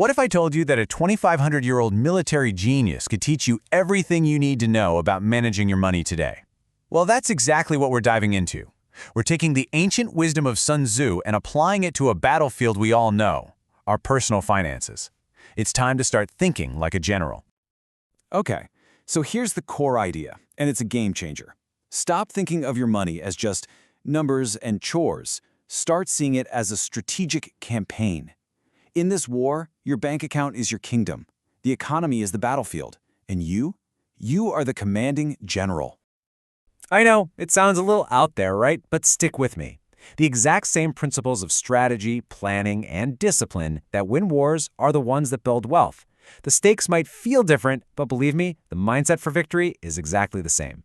What if I told you that a 2,500-year-old military genius could teach you everything you need to know about managing your money today? Well, that's exactly what we're diving into. We're taking the ancient wisdom of Sun Tzu and applying it to a battlefield we all know, our personal finances. It's time to start thinking like a general. Okay, so here's the core idea, and it's a game changer. Stop thinking of your money as just numbers and chores. Start seeing it as a strategic campaign. In this war, your bank account is your kingdom. The economy is the battlefield. And you are the commanding general. I know, it sounds a little out there, right? But stick with me. The exact same principles of strategy, planning, and discipline that win wars are the ones that build wealth. The stakes might feel different, but believe me, the mindset for victory is exactly the same.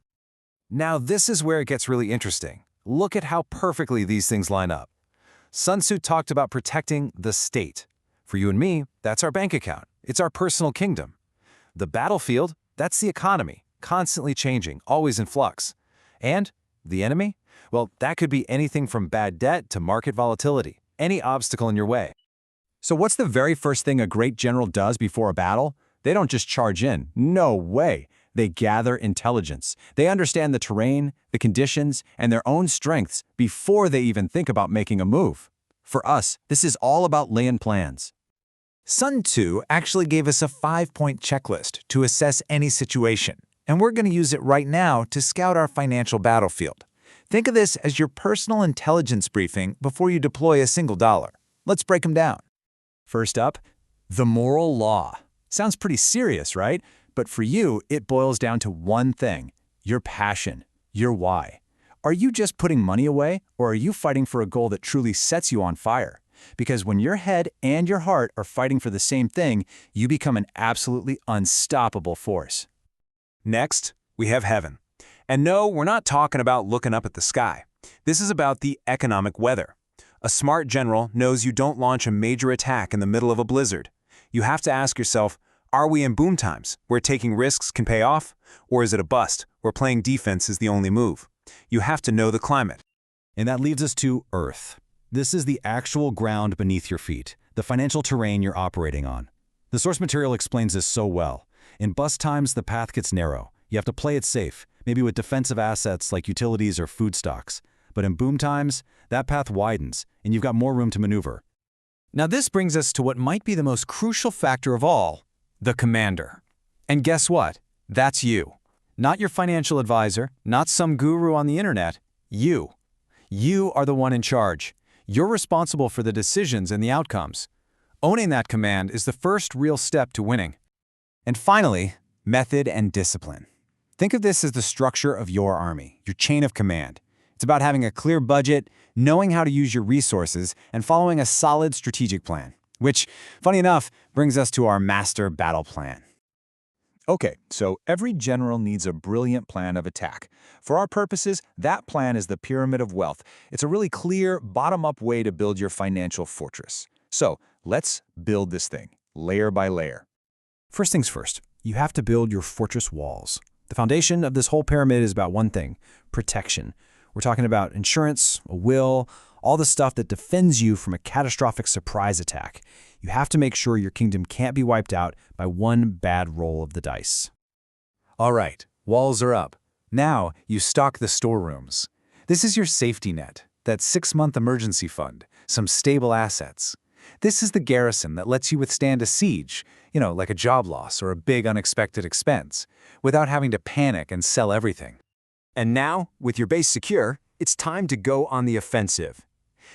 Now this is where it gets really interesting. Look at how perfectly these things line up. Sun Tzu talked about protecting the state. For you and me, that's our bank account. It's our personal kingdom. The battlefield, that's the economy, constantly changing, always in flux. And the enemy? Well, that could be anything from bad debt to market volatility, any obstacle in your way. So what's the very first thing a great general does before a battle? They don't just charge in. No way. They gather intelligence. They understand the terrain, the conditions, and their own strengths before they even think about making a move. For us, this is all about laying plans. Sun Tzu actually gave us a 5-point checklist to assess any situation, and we're going to use it right now to scout our financial battlefield. Think of this as your personal intelligence briefing before you deploy a single dollar. Let's break them down. First up, the moral law. Sounds pretty serious, right? But for you, it boils down to one thing: your passion, your why. Are you just putting money away, or are you fighting for a goal that truly sets you on fire? Because when your head and your heart are fighting for the same thing, you become an absolutely unstoppable force. Next, we have heaven. And no, we're not talking about looking up at the sky. This is about the economic weather. A smart general knows you don't launch a major attack in the middle of a blizzard. You have to ask yourself, are we in boom times, where taking risks can pay off? Or is it a bust, where playing defense is the only move? You have to know the climate. And that leads us to Earth. This is the actual ground beneath your feet, the financial terrain you're operating on. The source material explains this so well. In bust times, the path gets narrow. You have to play it safe, maybe with defensive assets like utilities or food stocks. But in boom times, that path widens, and you've got more room to maneuver. Now this brings us to what might be the most crucial factor of all: the commander. And guess what? That's you. Not your financial advisor, not some guru on the internet. You. You are the one in charge. You're responsible for the decisions and the outcomes. Owning that command is the first real step to winning. And finally, method and discipline. Think of this as the structure of your army, your chain of command. It's about having a clear budget, knowing how to use your resources, and following a solid strategic plan. Which, funny enough, brings us to our master battle plan. Okay, so every general needs a brilliant plan of attack. For our purposes, that plan is the pyramid of wealth. It's a really clear, bottom-up way to build your financial fortress. So, let's build this thing, layer by layer. First things first, you have to build your fortress walls. The foundation of this whole pyramid is about one thing: protection. We're talking about insurance, a will, all the stuff that defends you from a catastrophic surprise attack. You have to make sure your kingdom can't be wiped out by one bad roll of the dice. All right, walls are up. Now you stock the storerooms. This is your safety net, that 6-month emergency fund, some stable assets. This is the garrison that lets you withstand a siege, like a job loss or a big unexpected expense, without having to panic and sell everything. And now, with your base secure, it's time to go on the offensive.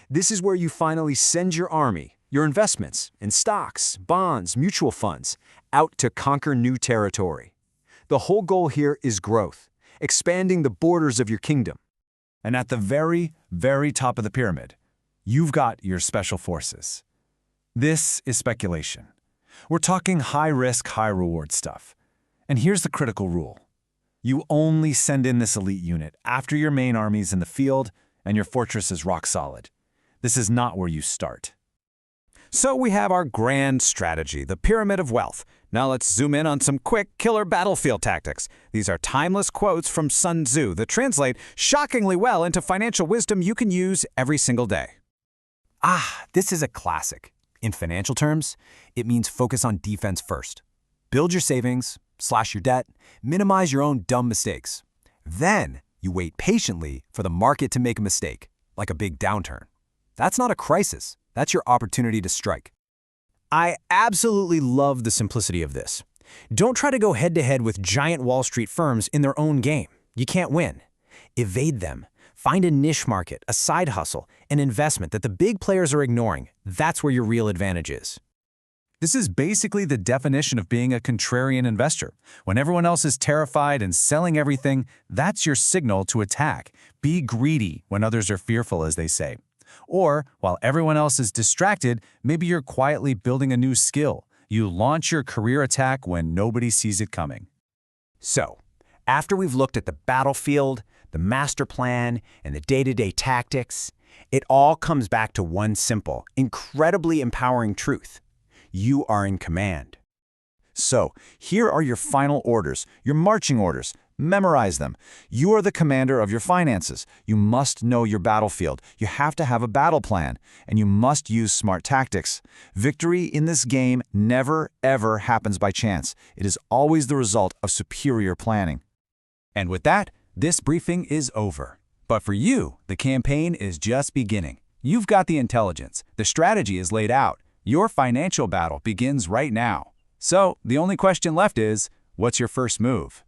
This is where you finally send your army, your investments in stocks, bonds, mutual funds, out to conquer new territory. The whole goal here is growth, expanding the borders of your kingdom. And at the very, very top of the pyramid, you've got your special forces. This is speculation. We're talking high-risk, high-reward stuff. And here's the critical rule. You only send in this elite unit after your main army's in the field and your fortress is rock solid. This is not where you start. So we have our grand strategy, the pyramid of wealth. Now let's zoom in on some quick killer battlefield tactics. These are timeless quotes from Sun Tzu that translate shockingly well into financial wisdom you can use every single day. This is a classic. In financial terms, it means focus on defense first. Build your savings, slash your debt, minimize your own dumb mistakes. Then you wait patiently for the market to make a mistake, like a big downturn. That's not a crisis. That's your opportunity to strike. I absolutely love the simplicity of this. Don't try to go head-to-head with giant Wall Street firms in their own game. You can't win. Evade them. Find a niche market, a side hustle, an investment that the big players are ignoring. That's where your real advantage is. This is basically the definition of being a contrarian investor. When everyone else is terrified and selling everything, that's your signal to attack. Be greedy when others are fearful, as they say. Or, while everyone else is distracted, maybe you're quietly building a new skill. You launch your career attack when nobody sees it coming. So, after we've looked at the battlefield, the master plan, and the day-to-day tactics, it all comes back to one simple, incredibly empowering truth. You are in command. So, here are your final orders, your marching orders. Memorize them. You are the commander of your finances. You must know your battlefield. You have to have a battle plan, and you must use smart tactics. Victory in this game never, ever happens by chance. It is always the result of superior planning. And with that, this briefing is over. But for you, the campaign is just beginning. You've got the intelligence. The strategy is laid out. Your financial battle begins right now. So, the only question left is, what's your first move?